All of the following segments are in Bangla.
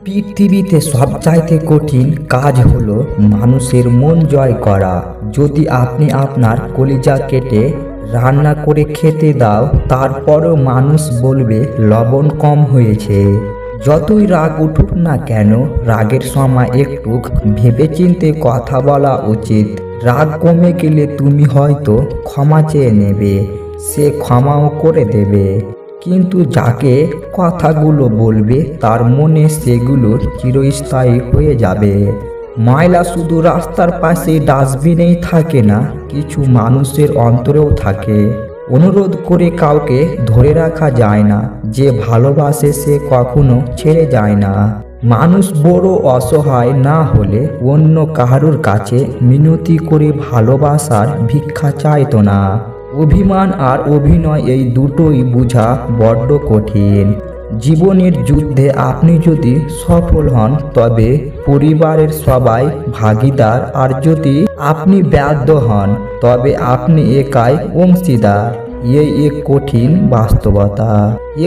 পৃথিবীতে সবচাইতে কঠিন কাজ হলো মানুষের মন জয় করা। যদি আপনি আপনার কলিজা কেটে রান্না করে খেতে দাও, তারপরও মানুষ বলবে লবণ কম হয়েছে। যতই রাগ উঠুক না কেন, রাগের সময় একটু ভেবেচিন্তে কথা বলা উচিত। রাগ কমে গেলে তুমি হয়তো ক্ষমা চেয়ে নেবে, সে ক্ষমাও করে দেবে। কিন্তু যাকে কথাগুলো বলবে তার মনে সেগুলো চিরস্থায়ী হয়ে যাবে। ময়লা শুধু রাস্তার পাশে ডাস্টবিনেই থাকে না, কিছু মানুষের অন্তরেও থাকে। অনুরোধ করে কাউকে ধরে রাখা যায় না, যে ভালোবাসে সে কখনো ছেড়ে যায় না। মানুষ বড় অসহায় না হলে অন্য কারোর কাছে মিনতি করে ভালোবাসার ভিক্ষা চাইতো না। অভিমান আর অভিনয়, এই দুটোই বোঝা বড্ড কঠিন। জীবনের যুদ্ধে আপনি যদি সফল হন তবে পরিবারের সবাই ভাগীদার, আর যদি আপনি ব্যর্থ হন তবে আপনি একাই অংশীদার। এই এক কঠিন বাস্তবতা।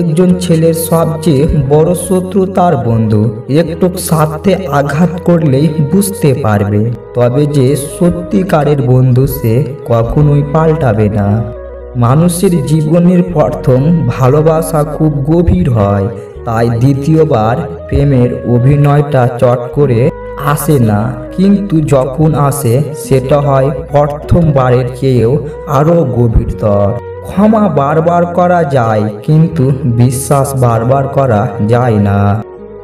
একজন ছেলের সবচেয়ে বড় শত্রু তার বন্ধু। একটু স্বার্থে আঘাত করলেই বুঝতে পারবে, তবে যে সত্যিকারের বন্ধু সে কখনোই পাল্টাবে না। মানুষের জীবনের প্রথম ভালোবাসা খুব গভীর হয়, তাই দ্বিতীয়বার প্রেমের অভিনয়টা চট করে আসে না। কিন্তু যখন আসে সেটা হয় প্রথমবারের চেয়েও আরও গভীরতর। ক্ষমা বারবার করা যায়, কিন্তু বিশ্বাস বারবার করা যায় না।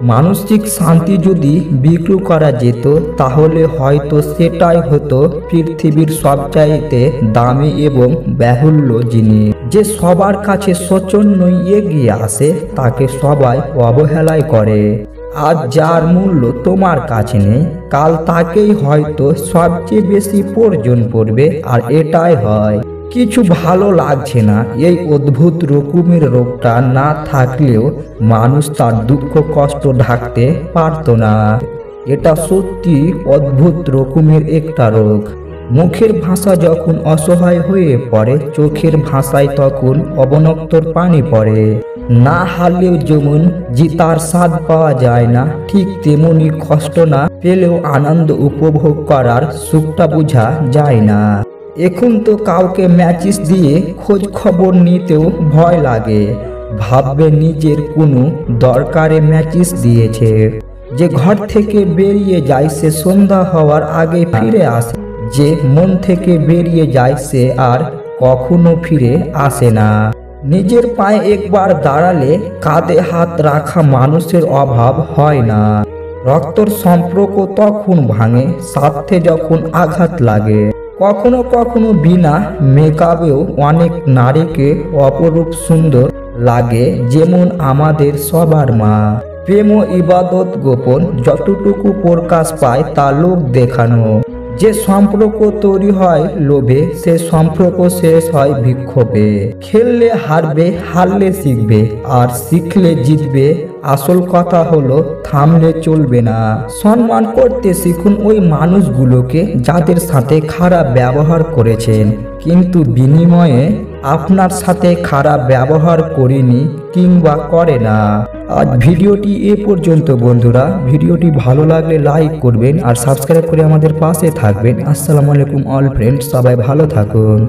মানসিক শান্তি যদি বিক্রি করা যেত, তাহলে হয়তো সেটাই হতো পৃথিবীর সবচাইতে দামি এবং ব্যয়বহুল জিনিস। যে সবার কাছে সচন্যই এগিয়ে আসে তাকে সবাই অবহেলায় করে। আজ যার মূল্য তোমার কাছে নেই, কাল তাকেই হয়তো সবচেয়ে বেশি প্রয়োজন পড়বে। আর এটাই হয়, কিছু ভালো লাগছে না, এই অদ্ভুত রকমের রোগটা না থাকলেও মানুষ তার দুঃখ কষ্ট ঢাকতে পারত না। এটা সত্যি অদ্ভুত রকমের একটা রোগ। মুখের ভাষা যখন অসহায় হয়ে পড়ে, চোখের ভাষায় তখন অবনক্তর পানি পড়ে। না হারলেও যেমন জিতার স্বাদ পাওয়া যায় না, ঠিক তেমনি কষ্ট না পেলেও আনন্দ উপভোগ করার সুখটা বোঝা যায় না। এখন তো কাউকে ম্যাচিস দিয়ে খোঁজ খবর নিতেও ভয় লাগে। ভাববে নিজের কোনো দরকারে ম্যাচিস দিয়েছে। যে ঘর থেকে বেরিয়ে যায় সে সন্ধ্যা হওয়ার আগে ফিরে আসে, যে মন থেকে বেরিয়ে যায় সে আর কখনো ফিরে আসে না। নিজের পায়ে একবার দাঁড়ালে কাঁধে হাত রাখা মানুষের অভাব হয় না। রক্তর সম্পর্ক তখন ভাঙে স্বার্থে যখন আঘাত লাগে। কখনো কখনো বিনা মেকআপেও অনেক নারীকে অপরূপ সুন্দর লাগে, যেমন আমাদের সবার মা। প্রেম ও ইবাদত গোপন, যতটুকু প্রকাশ পায় তা লোক দেখানো। যে সম্পর্ক তৈরি হয় লোভে, সে সম্পর্ক শেষ হয় বিক্ষোভে। খেললে হারবে, হারলে শিখবে, আর শিখলে জিতবে। আসল কথা হলো থামলে চলবে না। সম্মান করতে শিখুন ওই মানুষগুলোকে যাদের সাথে খারাপ ব্যবহার করেছেন, কিন্তু বিনিময়ে আপনার সাথে খারাপ ব্যবহার করেনি কিংবা করে না। আজ ভিডিওটি এ পর্যন্ত বন্ধুরা। ভিডিওটি ভালো লাগলে লাইক করবেন আর সাবস্ক্রাইব করে আমাদের পাশে থাকবেন। আসসালামু আলাইকুম অল ফ্রেন্ডস, সবাই ভালো থাকুন।